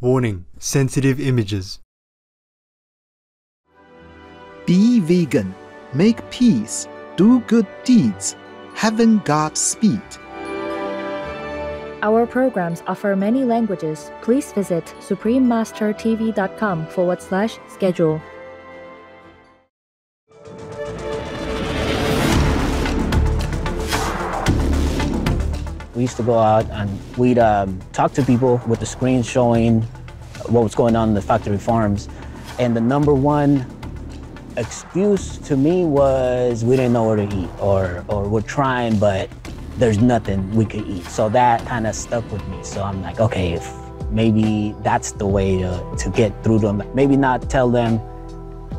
Warning: sensitive images. Be vegan, make peace, do good deeds, heaven Godspeed. Our programs offer many languages. Please visit suprememastertv.com/schedule. We used to go out and we'd talk to people with the screen showing what was going on in the factory farms. And the number one excuse to me was we didn't know where to eat, or we're trying, but there's nothing we could eat. So that kind of stuck with me. So I'm like, okay, if maybe that's the way to get through to them. Maybe not tell them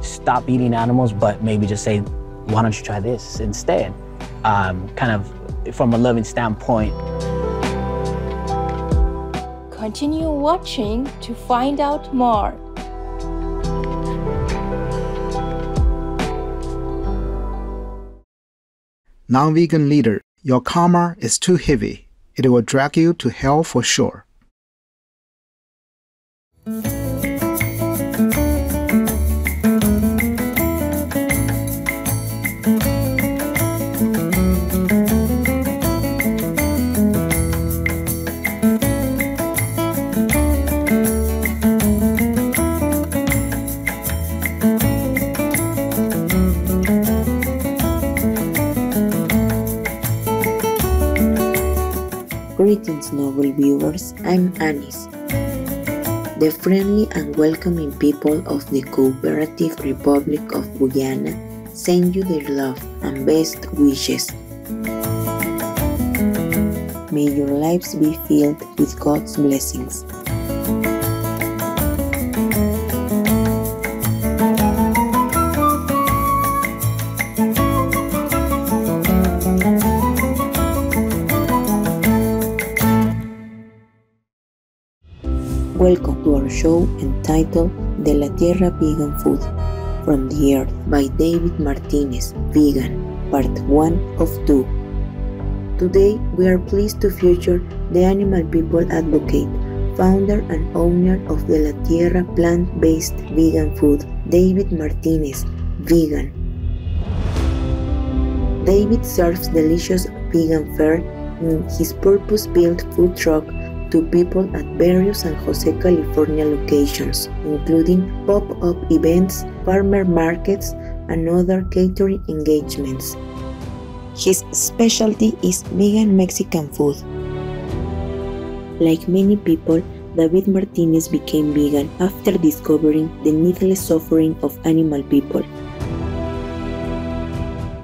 stop eating animals, but maybe just say, why don't you try this instead? Kind of from a loving standpoint. Continue watching to find out more. Non-vegan leader, your karma is too heavy. It will drag you to hell for sure. Greetings, noble viewers, I'm Anis, the friendly and welcoming people of the Cooperative Republic of Guyana send you their love and best wishes. May your lives be filled with God's blessings. Welcome to our show entitled De la Tierra Vegan Food, From the Earth by David Martinez, Vegan, Part 1 of 2. Today we are pleased to feature the animal people advocate, founder and owner of De la Tierra plant-based vegan food, David Martinez, Vegan. David serves delicious vegan fare in his purpose-built food truck to people at various San Jose, California locations, including pop-up events, farmer markets, and other catering engagements. His specialty is vegan Mexican food. Like many people, David Martinez became vegan after discovering the needless suffering of animal people.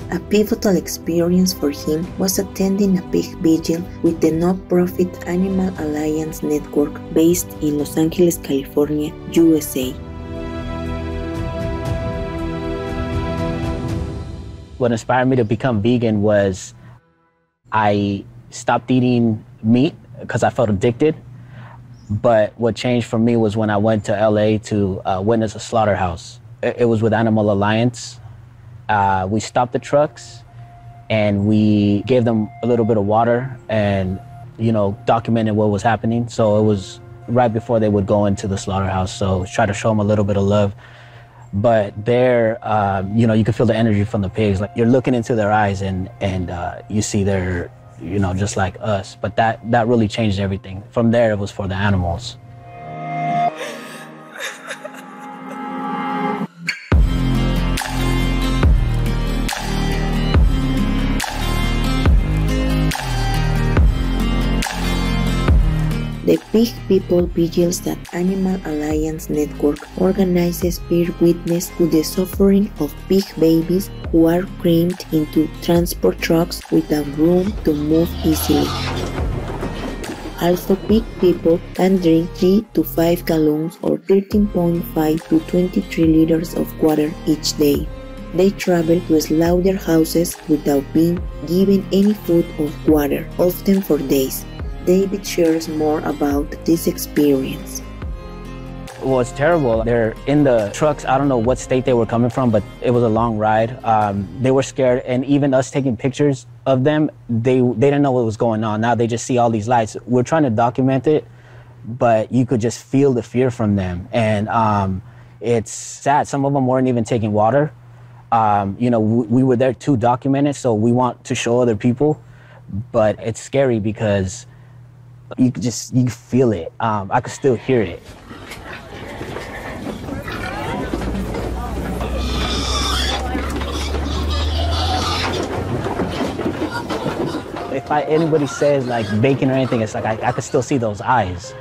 A pivotal experience for him was attending a pig vigil with the non-profit Animal Alliance Network based in Los Angeles, California, USA. What inspired me to become vegan was I stopped eating meat because I felt addicted. But what changed for me was when I went to LA to witness a slaughterhouse. It was with Animal Alliance. We stopped the trucks and we gave them a little bit of water and, documented what was happening. So it was right before they would go into the slaughterhouse. So try to show them a little bit of love. But there, you can feel the energy from the pigs. Like you're looking into their eyes and you see they're, just like us. But that really changed everything. From there, it was for the animals. The Pig People Vigils that Animal Alliance Network organizes bear witness to the suffering of pig babies who are crammed into transport trucks without room to move easily. Also, pig people can drink 3 to 5 gallons or 13.5 to 23 liters of water each day. They travel to slaughterhouses without being given any food or water, often for days. David shares more about this experience. Well, it's terrible. They're in the trucks. I don't know what state they were coming from, but it was a long ride. They were scared, and even us taking pictures of them, they didn't know what was going on. Now they just see all these lights. We're trying to document it, but you could just feel the fear from them. And it's sad. Some of them weren't even taking water. We were there to document it, so we want to show other people, but it's scary because you feel it. I could still hear it. If anybody says like bacon or anything, it's like I could still see those eyes.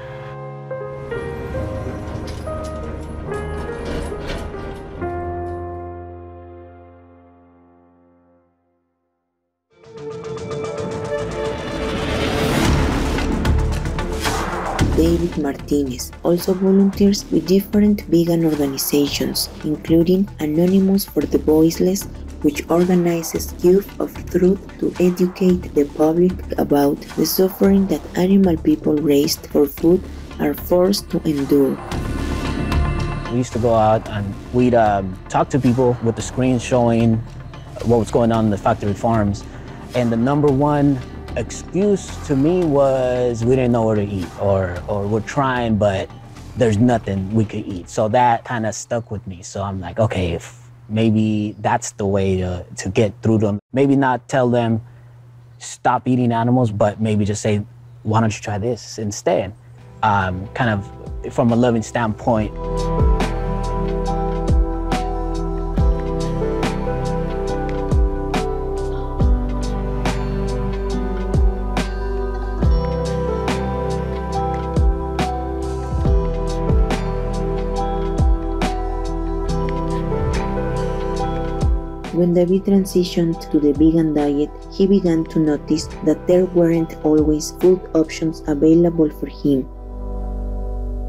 David Martinez also volunteers with different vegan organizations, including Anonymous for the Voiceless, which organizes Youth of Truth to educate the public about the suffering that animal people raised for food are forced to endure. We used to go out and we'd talk to people with the screens showing what was going on in the factory farms. And the number one excuse to me was we didn't know where to eat, or we're trying, but there's nothing we could eat. So that kind of stuck with me. So I'm like, okay, if maybe that's the way to get through them. Maybe not tell them stop eating animals, but maybe just say, why don't you try this instead? Kind of from a loving standpoint. When David transitioned to the vegan diet, he began to notice that there weren't always food options available for him.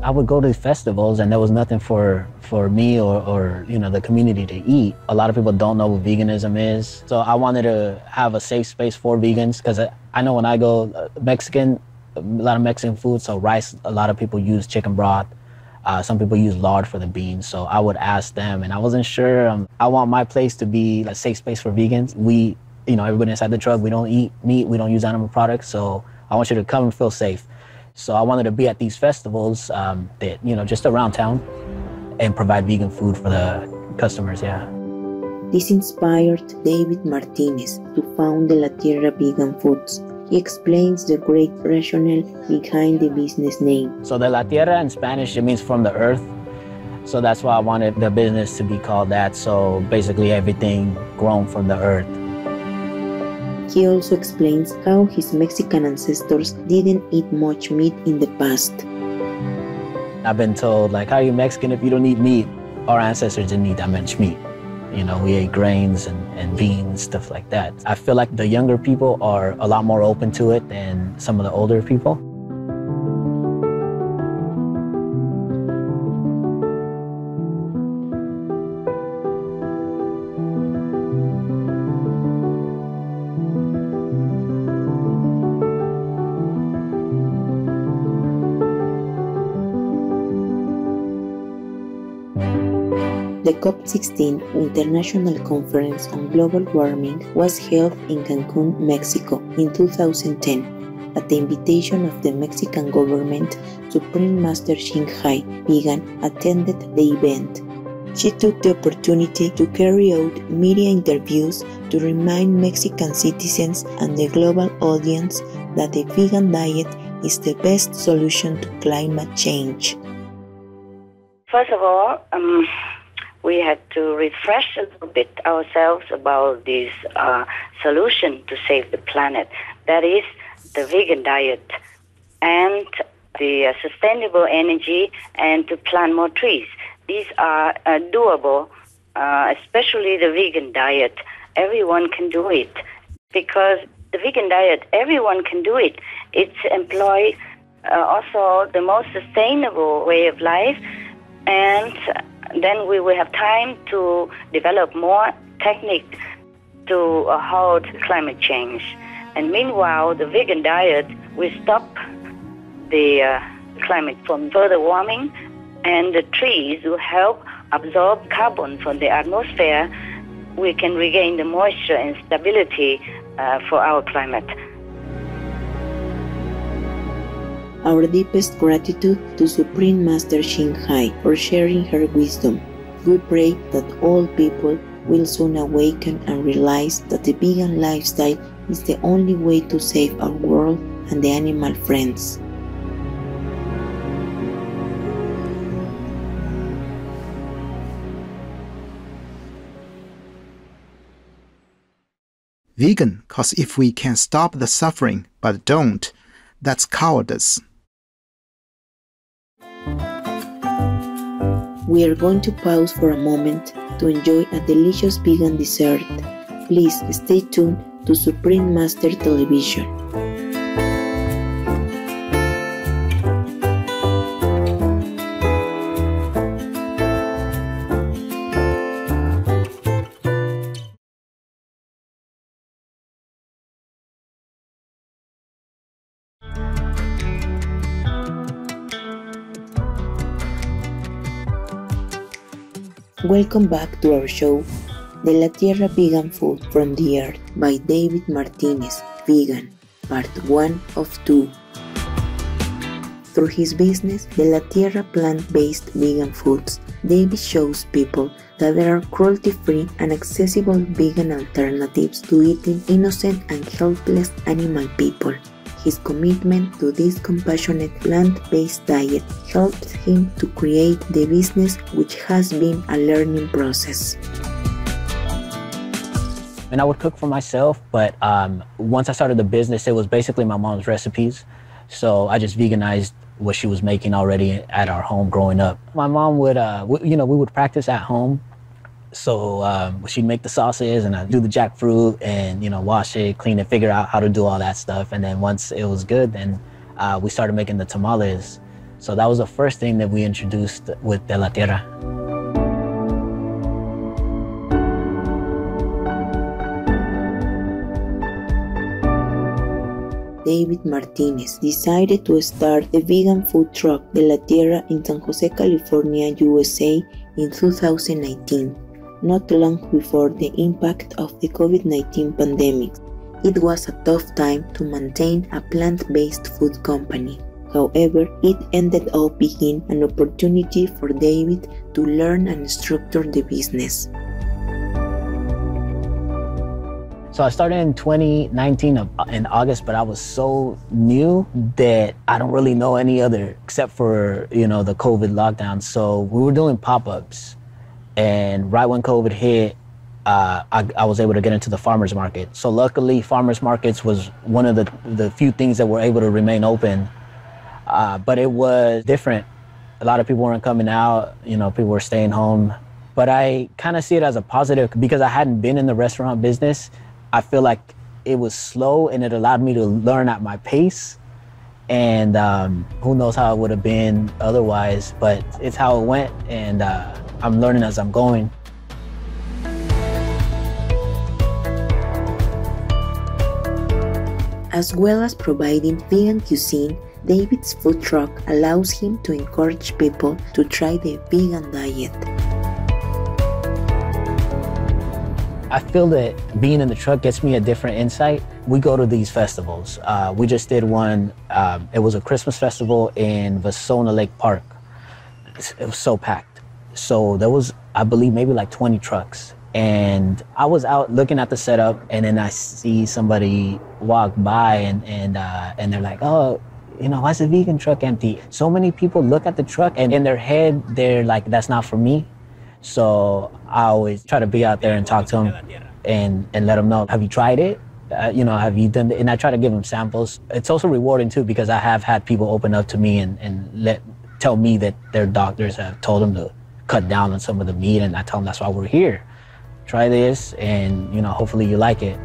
I would go to festivals and there was nothing for me or the community to eat. A lot of people don't know what veganism is. So I wanted to have a safe space for vegans, because I know when I go Mexican, a lot of Mexican food, so rice, a lot of people use chicken broth. Some people use lard for the beans, so I would ask them, and I wasn't sure. I want my place to be a safe space for vegans. Everybody inside the truck, we don't eat meat, we don't use animal products, so I want you to come and feel safe. So I wanted to be at these festivals just around town and provide vegan food for the customers, yeah. This inspired David Martinez to found the La Tierra Vegan Foods. He explains the great rationale behind the business name. So the La Tierra in Spanish, it means from the earth. So that's why I wanted the business to be called that. So basically everything grown from the earth. He also explains how his Mexican ancestors didn't eat much meat in the past. I've been told, how are you Mexican if you don't eat meat? Our ancestors didn't eat that much meat. We ate grains and beans, stuff like that. I feel like the younger people are a lot more open to it than some of the older people. The COP16 International Conference on Global Warming was held in Cancun, Mexico in 2010 at the invitation of the Mexican government. Supreme Master Xing Hai Vegan attended the event. She took the opportunity to carry out media interviews to remind Mexican citizens and the global audience that the vegan diet is the best solution to climate change. First of all, we had to refresh a little bit ourselves about this solution to save the planet. That is the vegan diet and the sustainable energy and to plant more trees. These are doable, especially the vegan diet. Everyone can do it because the vegan diet, everyone can do it. It's employ also the most sustainable way of life, and then we will have time to develop more techniques to halt climate change. And meanwhile, the vegan diet will stop the climate from further warming, and the trees will help absorb carbon from the atmosphere. We can regain the moisture and stability for our climate. Our deepest gratitude to Supreme Master Xing Hai for sharing her wisdom. We pray that all people will soon awaken and realize that the vegan lifestyle is the only way to save our world and the animal friends. Vegan, cause if we can stop the suffering but don't, that's cowardice. We are going to pause for a moment to enjoy a delicious vegan dessert. Please stay tuned to Supreme Master Television. Welcome back to our show, De la Tierra Vegan Food from the Earth by David Martinez, Vegan, Part 1 of 2. Through his business, De la Tierra plant-based vegan foods, David shows people that there are cruelty-free and accessible vegan alternatives to eating innocent and helpless animal people. His commitment to this compassionate plant-based diet helped him to create the business, which has been a learning process. And I would cook for myself, but once I started the business, it was basically my mom's recipes. So I just veganized what she was making already at our home growing up. My mom would, we would practice at home. So she'd make the sauces and I'd do the jackfruit and, wash it, clean it, figure out how to do all that stuff. And then once it was good, then we started making the tamales. So that was the first thing that we introduced with De la Tierra. David Martinez decided to start the vegan food truck De la Tierra in San Jose, California, USA in 2019. Not long before the impact of the COVID-19 pandemic. It was a tough time to maintain a plant-based food company. However, it ended up being an opportunity for David to learn and structure the business. So I started in 2019 in August, but I was so new that I don't really know any other except for, the COVID lockdown. So we were doing pop-ups. And right when COVID hit, I was able to get into the farmers market. So luckily, farmers markets was one of the few things that were able to remain open. But it was different. A lot of people weren't coming out. People were staying home. But I kind of see it as a positive because I hadn't been in the restaurant business. I feel like it was slow and it allowed me to learn at my pace. And who knows how it would have been otherwise, but it's how it went. And I'm learning as I'm going. As well as providing vegan cuisine, David's food truck allows him to encourage people to try the vegan diet. I feel that being in the truck gets me a different insight. We go to these festivals. We just did one. It was a Christmas festival in Vasona Lake Park. It was so packed. So there was, I believe, maybe like 20 trucks. And I was out looking at the setup, and then I see somebody walk by, and they're like, oh, why is the vegan truck empty? So many people look at the truck, and in their head, they're like, that's not for me. So I always try to be out there and talk to them and let them know, have you tried it? Have you done it? And I try to give them samples. It's also rewarding too, because I have had people open up to me and tell me that their doctors have told them to cut down on some of the meat, and I tell them that's why we're here. Try this, and hopefully you like it.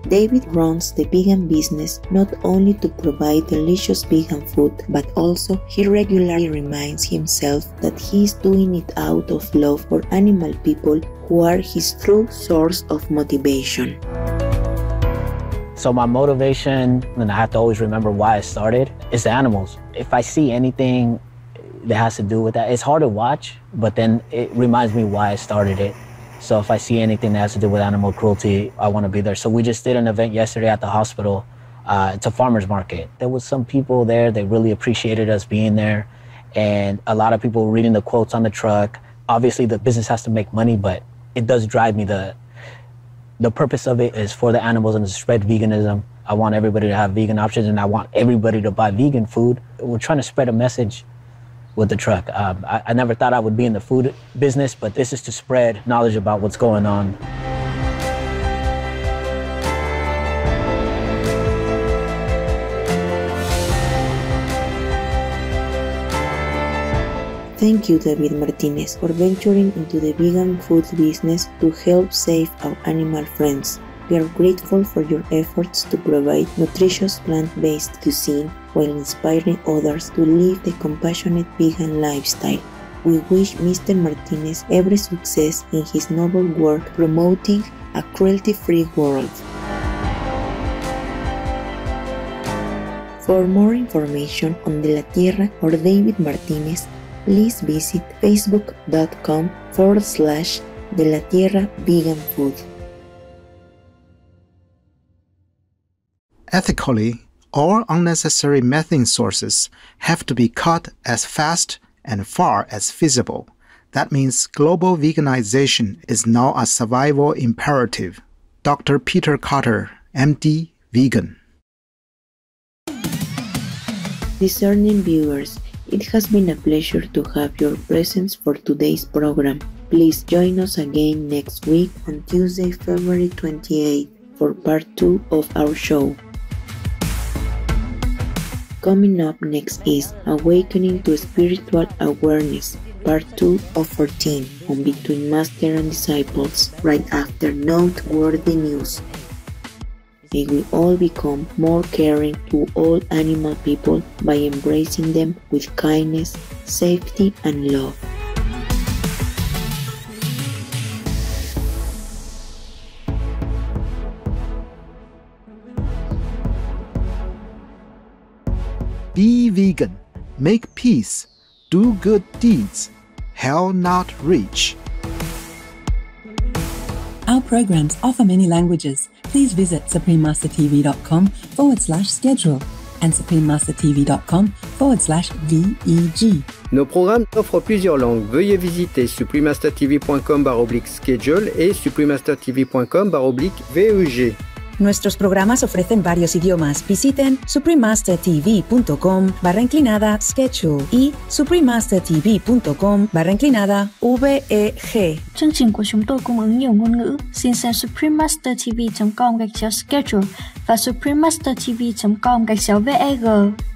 David runs the vegan business not only to provide delicious vegan food, but also he regularly reminds himself that he is doing it out of love for animal people who are his true source of motivation. So my motivation, and I have to always remember why I started, is the animals. If I see anything that has to do with that, it's hard to watch, but then it reminds me why I started it. So if I see anything that has to do with animal cruelty, I want to be there. So we just did an event yesterday at the hospital It's a farmer's market. There was some people there, they really appreciated us being there. And a lot of people reading the quotes on the truck. Obviously the business has to make money, but it does drive me. The purpose of it is for the animals and to spread veganism. I want everybody to have vegan options, and I want everybody to buy vegan food. We're trying to spread a message with the truck. I never thought I would be in the food business, but this is to spread knowledge about what's going on. Thank you, David Martinez, for venturing into the vegan food business to help save our animal friends. We are grateful for your efforts to provide nutritious plant-based cuisine while inspiring others to live the compassionate vegan lifestyle. We wish Mr. Martinez every success in his noble work promoting a cruelty-free world. For more information on De La Tierra or David Martinez, please visit facebook.com/De La Tierra Vegan Food. Ethically, all unnecessary methane sources have to be cut as fast and far as feasible. That means global veganization is now a survival imperative. Dr. Peter Carter, MD, vegan. Discerning viewers, it has been a pleasure to have your presence for today's program. Please join us again next week on Tuesday, February 28th for part 2 of our show. Coming up next is Awakening to Spiritual Awareness, part 2 of 14 on Between Master and Disciples, right after noteworthy news. May we all become more caring to all animal people by embracing them with kindness, safety, and love. Be vegan, make peace, do good deeds, hell not reach. Our programs offer many languages. Please visit suprememastertv.com/schedule and suprememastertv.com/VEG. Nos programmes offrent plusieurs langues. Veuillez visiter suprememastertv.com/schedule et suprememastertv.com/VEG. Nuestros programas ofrecen varios idiomas. Visiten suprememastertv.com/schedule y suprememastertv.com/VEG. Chương trình của chúng tôi cung ứng nhiều ngôn ngữ. Xin xem suprememastertv.com/schedule và suprememastertv.com/VEG.